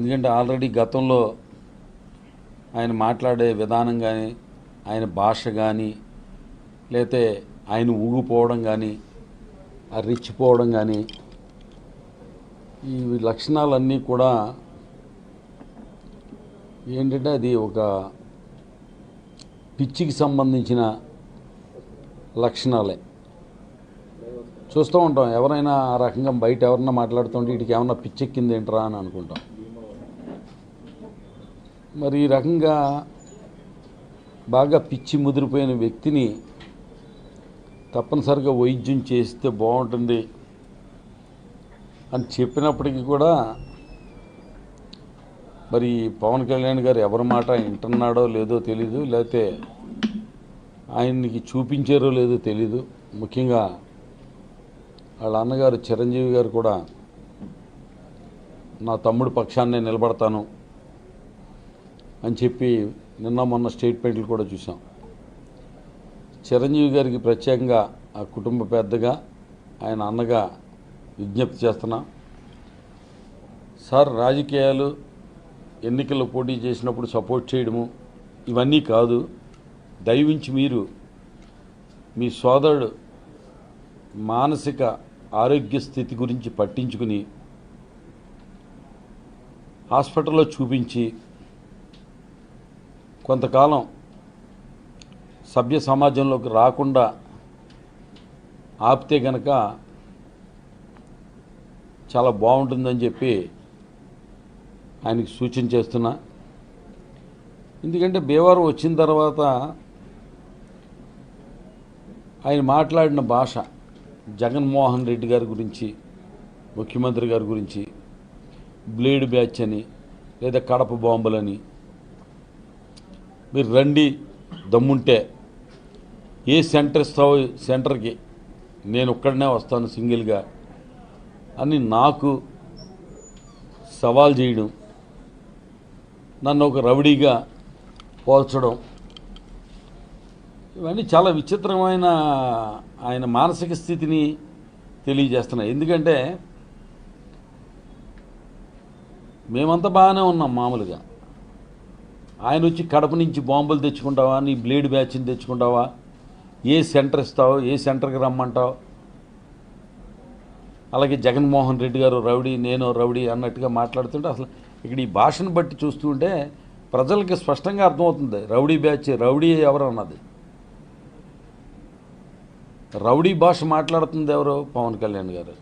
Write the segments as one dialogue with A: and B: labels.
A: ఎందుకంటే ఆల్రెడీ గతంలో ఆయన మాట్లాడే విధానం కానీ ఆయన భాష కానీ లేతే ఆయన ఊగిపోవడం కానీ రెచ్చిపోవడం కానీ ఈ లక్షణాలన్నీ కూడా ఏంటంటే అది ఒక పిచ్చికి సంబంధించిన లక్షణాలే చూస్తూ ఉంటాం. ఎవరైనా ఆ రకంగా బయట ఎవరన్నా మాట్లాడుతుంటే వీటికి ఏమన్నా పిచ్చెక్కింది ఏంట్రా అని అనుకుంటాం. మరి ఈ రకంగా బాగా పిచ్చి ముదిరిపోయిన వ్యక్తిని తప్పనిసరిగా వైద్యం చేస్తే బాగుంటుంది అని చెప్పినప్పటికీ కూడా మరి పవన్ కళ్యాణ్ గారు ఎవరి మాట వింటున్నాడో లేదో తెలీదు, లేకపోతే ఆయనకి చూపించారో లేదో తెలీదు. ముఖ్యంగా వాళ్ళ అన్నగారు చిరంజీవి గారు కూడా నా తమ్ముడి పక్షాన్నే నిలబడతాను అని చెప్పి నిన్న మొన్న స్టేట్మెంట్లు కూడా చూసాం. చిరంజీవి గారికి ప్రత్యేకంగా ఆ కుటుంబ పెద్దగా ఆయన అన్నగా విజ్ఞప్తి చేస్తున్నా, సార్ రాజకీయాలు ఎన్నికల్లో పోటీ చేసినప్పుడు సపోర్ట్ చేయడము ఇవన్నీ కాదు, దయవించి మీరు మీ సోదరుడు మానసిక ఆరోగ్య స్థితి గురించి పట్టించుకుని హాస్పిటల్లో చూపించి కొంతకాలం సభ్య సమాజంలోకి రాకుండా ఆపితే గనక చాలా బాగుంటుందని చెప్పి ఆయనకి సూచన చేస్తున్నా. ఎందుకంటే భీమవరం వచ్చిన తర్వాత ఆయన మాట్లాడిన భాష జగన్మోహన్ రెడ్డి గారి గురించి, ముఖ్యమంత్రి గారి గురించి బ్లేడ్ బ్యాచ్ అని లేదా కడప బాంబులని, మీరు రండి దమ్ముంటే ఏ సెంటర్ ఇస్తావో సెంటర్కి నేను ఒక్కడనే వస్తాను సింగిల్గా అని నాకు సవాల్ చేయడం, నన్ను ఒక రౌడీగా పోల్చడం, ఇవన్నీ చాలా విచిత్రమైన ఆయన మానసిక స్థితిని తెలియజేస్తున్నాయి. ఎందుకంటే మేమంతా బాగానే ఉన్నాం మామూలుగా, ఆయన వచ్చి కడప నుంచి బాంబులు తెచ్చుకుంటావా, నీ బ్లేడ్ బ్యాచ్ని తెచ్చుకుంటావా, ఏ సెంటర్ ఇస్తావో, ఏ సెంటర్కి రమ్మంటావు, అలాగే జగన్మోహన్ రెడ్డి గారు రౌడీ నేను రౌడీ అన్నట్టుగా మాట్లాడుతుంటే అసలు ఇక్కడ ఈ భాషను బట్టి చూస్తుంటే ప్రజలకి స్పష్టంగా అర్థమవుతుంది రౌడీ బ్యాచ్, రౌడీ ఎవరు అన్నది. రౌడీ భాష మాట్లాడుతుంది ఎవరు? పవన్ కళ్యాణ్ గారు.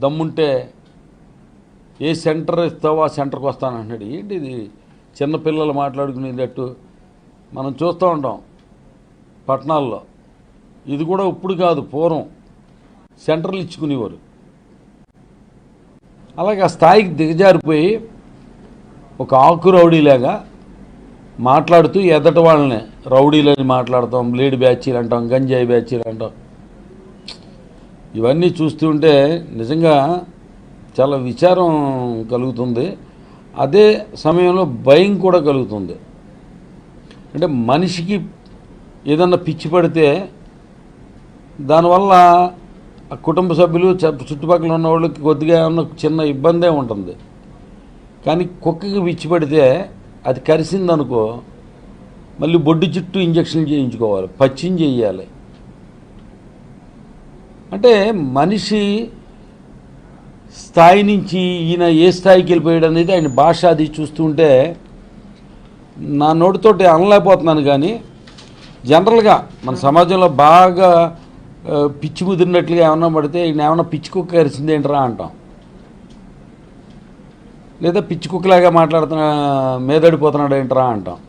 A: దమ్ముంటే ఏ సెంటర్ ఇస్తావో ఆ సెంటర్కి వస్తానంటున్నాడు. ఏంటి ఇది చిన్నపిల్లలు మాట్లాడుకునేటట్టు మనం చూస్తూ ఉంటాం పట్టణాల్లో. ఇది కూడా ఇప్పుడు కాదు, పూర్వం సెంటర్లు ఇచ్చుకునేవారు. అలాగే ఆ స్థాయికి దిగజారిపోయి ఒక ఆకు రౌడీలాగా మాట్లాడుతూ ఎదటి వాళ్ళని రౌడీలని మాట్లాడతాం, బ్లేడ్ బ్యాచీలు అంటాం, గంజాయి బ్యాచీలు అంటాం. ఇవన్నీ చూస్తుంటే నిజంగా చాలా విచారం కలుగుతుంది. అదే సమయంలో భయం కూడా కలుగుతుంది. అంటే మనిషికి ఏదన్నా పిచ్చి పడితే దానివల్ల ఆ కుటుంబ సభ్యులు చుట్టుపక్కల ఉన్న వాళ్ళకి కొద్దిగా ఏమన్నా చిన్న ఇబ్బందే ఉంటుంది. కానీ కుక్కకి పిచ్చి పడితే అది కరిసిందనుకో మళ్ళీ బొడ్డు చుట్టూ ఇంజక్షన్ చేయించుకోవాలి, పచ్చిం చేయాలి. అంటే మనిషి స్థాయి నుంచి ఈయన ఏ స్థాయికి వెళ్ళిపోయాడు అనేది ఆయన భాష అది చూస్తుంటే నా నోటితోటి అనలేకపోతున్నాను. కానీ జనరల్గా మన సమాజంలో బాగా పిచ్చి ముదిరినట్లుగా ఏమన్నా పడితే ఈయన ఏమన్నా పిచ్చి కుక్క కరిసిందేంట్రా అంటాం, లేదా పిచ్చి కుక్కలాగా మాట్లాడుతున్నా మీదడిపోతున్నాడు ఏంట్రా అంటాం.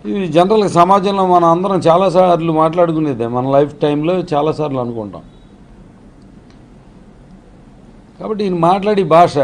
A: ఇది జనరల్గా సమాజంలో మనం అందరం చాలాసార్లు మాట్లాడుకునేదే, మన లైఫ్ టైంలో చాలాసార్లు అనుకుంటాం. కాబట్టి ఈయన మాట్లాడే భాష